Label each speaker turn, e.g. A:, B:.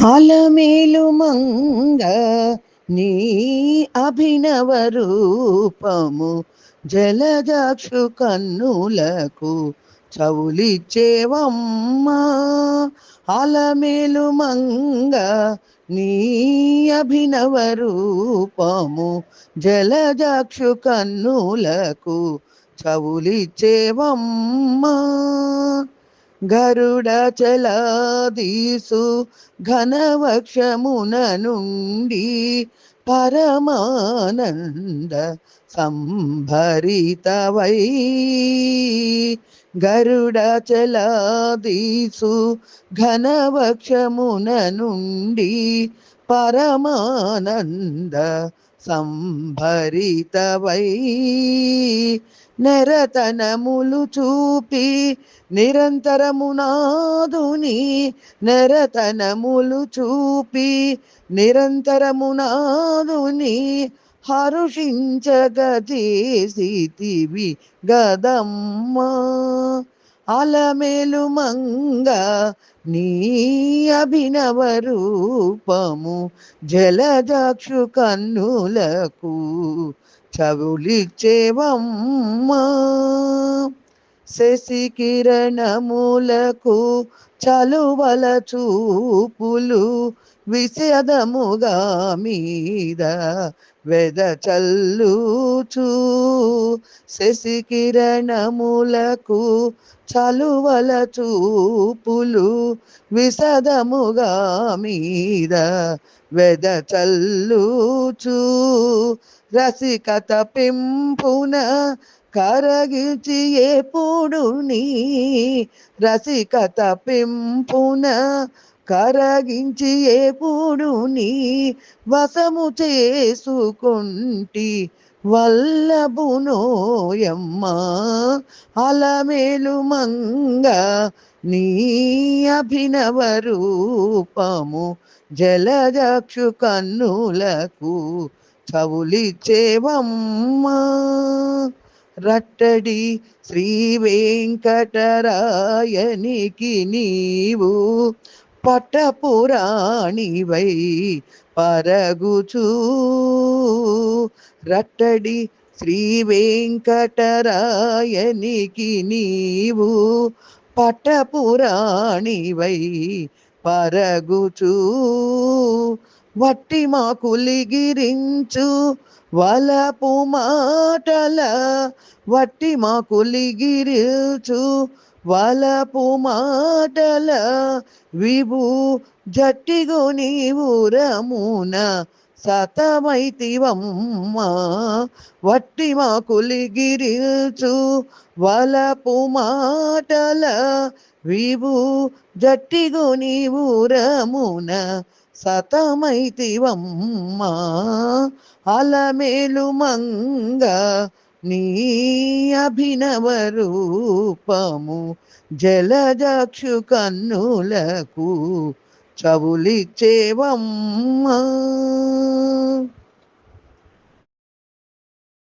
A: అలమేలు మంగ నీ అభినవ రూపము జలజాక్షు కన్నులకు చవులిచ్చేవమ్మా. అలమేలు మంగ నీ అభినవ రూపము జలజాక్షు కన్నులకు చవులిచ్చేవమ్మా. గరుడచలాదీసు ఘనవక్షమున నుండి పరమానంద సంభరితవై. గరుడచలాదీసు ఘనవక్షమున నుండి పరమానంద సంభరితవై. నెరతనములు చూపి నిరంతరమునాదుని నెరతనములు చూపి నిరంతరమునాదుని హరుషించగజేసితివి గదమ్మా. అలమేలు మంగ నీ అభినవ రూపము జలజాక్షు కన్నులకు చవులిచ్చేవమ్మా. శశికిరణములకు చలువల చూపులు విషదముగా మీద వెదచల్లుచు. శశికిరణములకు చలువల చూపులు విషదముగా మీద వెదచల్లుచు. రసికత పెంపున కరగిల్చి ఎప్పుడు నీ రసికత పెంపున కరగించి ఎప్పుడు నీ వశము చేసుకుంటి వల్లభునోయమ్మా. అలమేలు మంగ నీ అభినవ రూపము జలజాక్షు కన్నులకు చవులిచ్చేవమ్మా. రట్టడి శ్రీ వెంకటరాయనికి నీవు పట్టపురాణివై పరగుచూ. రట్టడి శ్రీ వెంకటరాయనికి నీవు పట్టపురాణివై పరగుచూ. వట్టి మాకులిగిరించు వలపు మాటల వట్టి మాకులిగిరించు వలపు మాటల విభు జట్టిగో నీవు రమున సతమైతివమ్మా. వట్టి మాకులిగిరించు వలపు మాటల విభు జట్టిగో నీవు రమున సతమైతివమ్మా. అలమేలు మంగ నీ అభినవ రూపము జలజాక్షు కన్నులకు చవులిచ్చేవమ్మా.